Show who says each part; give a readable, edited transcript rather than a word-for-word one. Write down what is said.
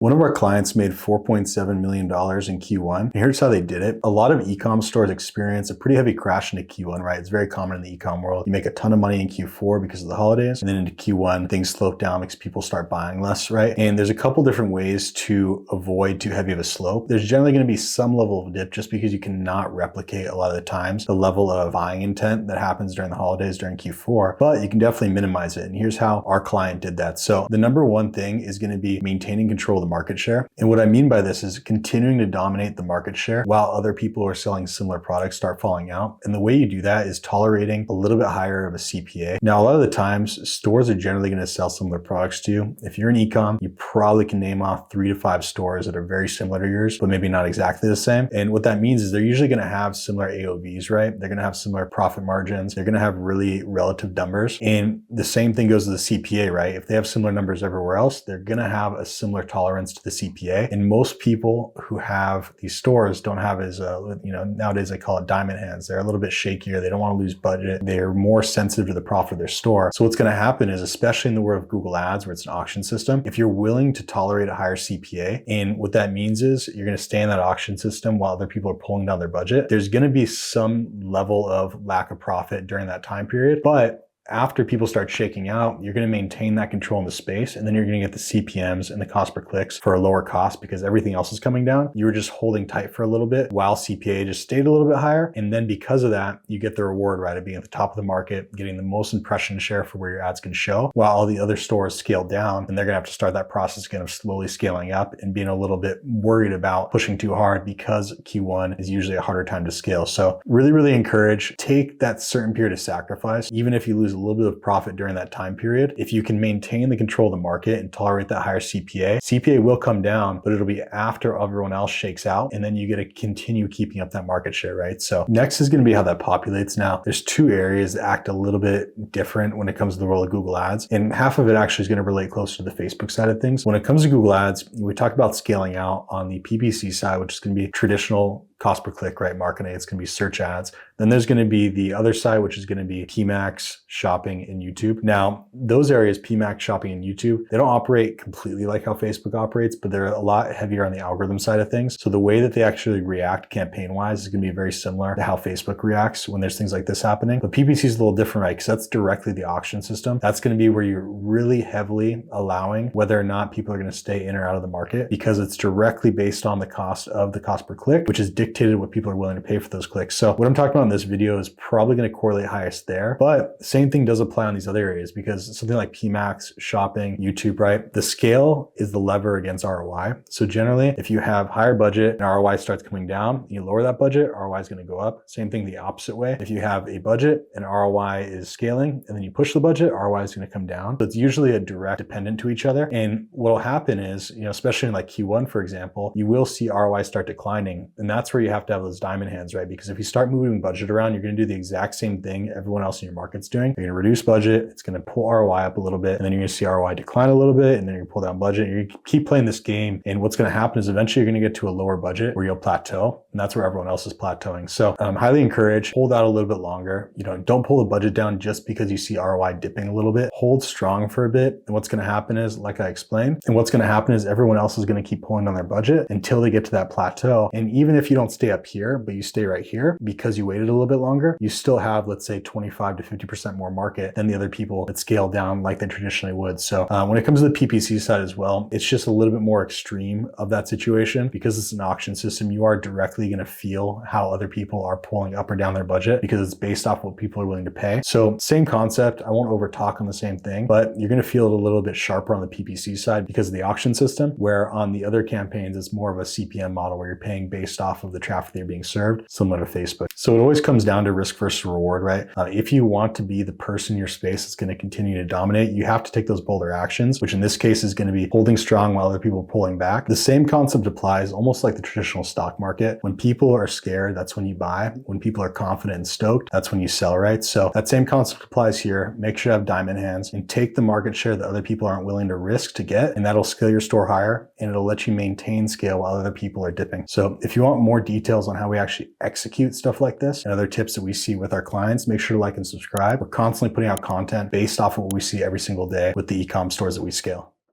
Speaker 1: One of our clients made $4.7 million in Q1. And here's how they did it. A lot of e-com stores experience a pretty heavy crash into Q1, right? It's very common in the e-com world. You make a ton of money in Q4 because of the holidays. And then into Q1, things slow down because people start buying less, right? And there's a couple different ways to avoid too heavy of a slope. There's generally going to be some level of dip just because you cannot replicate a lot of the times the level of buying intent that happens during the holidays during Q4, but you can definitely minimize it. And here's how our client did that. So the number one thing is going to be maintaining control of the market share. And what I mean by this is continuing to dominate the market share while other people who are selling similar products start falling out. And the way you do that is tolerating a little bit higher of a CPA. Now, a lot of the times stores are generally going to sell similar products to you. If you're an e-com, you probably can name off 3 to 5 stores that are very similar to yours, but maybe not exactly the same. And what that means is they're usually going to have similar AOVs, right? They're going to have similar profit margins. They're going to have really relative numbers. And the same thing goes to the CPA, right? If they have similar numbers everywhere else, they're going to have a similar tolerance to the CPA. And most people who have these stores don't have as, nowadays they call it diamond hands. They're a little bit shakier. They don't want to lose budget. They're more sensitive to the profit of their store. So what's going to happen is, especially in the world of Google Ads, where it's an auction system, if you're willing to tolerate a higher CPA, and what that means is you're going to stay in that auction system while other people are pulling down their budget, there's going to be some level of lack of profit during that time period. But after people start shaking out, you're going to maintain that control in the space, and then you're going to get the CPMs and the cost per clicks for a lower cost because everything else is coming down. You were just holding tight for a little bit while CPA just stayed a little bit higher. And then because of that, you get the reward, right, of being at the top of the market, getting the most impression share for where your ads can show, while all the other stores scale down, and they're going to have to start that process again of slowly scaling up and being a little bit worried about pushing too hard because Q1 is usually a harder time to scale. So really encourage, take that certain period of sacrifice, even if you lose a little bit of profit during that time period. If you can maintain the control of the market and tolerate that higher CPA will come down, but it'll be after everyone else shakes out, and then you get to continue keeping up that market share, right? So next is going to be how that populates. Now, there's 2 areas that act a little bit different when it comes to the world of Google Ads, and half of it actually is going to relate closer to the Facebook side of things. When it comes to Google Ads, we talk about scaling out on the PPC side, which is going to be traditional cost per click, right? Marketing. It's going to be search ads. Then there's going to be the other side, which is going to be PMAX, shopping, and YouTube. Now, those areas, PMAX, shopping, and YouTube, they don't operate completely like how Facebook operates, but they're a lot heavier on the algorithm side of things. So the way that they actually react campaign-wise is going to be very similar to how Facebook reacts when there's things like this happening. But PPC is a little different, right? Because that's directly the auction system. That's going to be where you're really heavily allowing whether or not people are going to stay in or out of the market, because it's directly based on the cost per click, which is dictated what people are willing to pay for those clicks. So what I'm talking about in this video is probably going to correlate highest there, but the same thing does apply on these other areas, because something like PMAX, shopping, YouTube, right? The scale is the lever against ROI. So generally, if you have higher budget and ROI starts coming down, you lower that budget, ROI is going to go up. Same thing the opposite way. If you have a budget and ROI is scaling, and then you push the budget, ROI is going to come down. So it's usually a direct dependent to each other. And what will happen is, especially in like Q1, for example, you will see ROI start declining. And that's where you have to have those diamond hands, right? Because if you start moving budget around, you're going to do the exact same thing everyone else in your market's doing. You're going to reduce budget. It's going to pull ROI up a little bit, and then you're going to see ROI decline a little bit, and then you're going to pull down budget. You're going to keep playing this game. And what's going to happen is eventually you're going to get to a lower budget where you'll plateau. And that's where everyone else is plateauing. So highly encourage, hold out a little bit longer. Don't pull the budget down just because you see ROI dipping a little bit. Hold strong for a bit. And what's going to happen is, like I explained, everyone else is going to keep pulling down their budget until they get to that plateau. And even if you don't stay up here, but you stay right here because you waited a little bit longer, you still have, let's say, 25 to 50% more market than the other people that scale down like they traditionally would. So when it comes to the PPC side as well, it's just a little bit more extreme of that situation. Because it's an auction system, you are directly going to feel how other people are pulling up or down their budget, because it's based off what people are willing to pay. So same concept. I won't over talk on the same thing, but you're going to feel it a little bit sharper on the PPC side because of the auction system, where on the other campaigns, it's more of a CPM model where you're paying based off of the traffic that you're being served, similar to Facebook. So it always comes down to risk versus reward, right? If you want to be the person in your space that's going to continue to dominate, you have to take those bolder actions, which in this case is going to be holding strong while other people are pulling back. The same concept applies almost like the traditional stock market. When people are scared, that's when you buy. When people are confident and stoked, that's when you sell, right? So that same concept applies here. Make sure you have diamond hands and take the market share that other people aren't willing to risk to get, and that'll scale your store higher, and it'll let you maintain scale while other people are dipping. So if you want more details on how we actually execute stuff like this and other tips that we see with our clients, make sure to like and subscribe. We're constantly putting out content based off of what we see every single day with the e-com stores that we scale.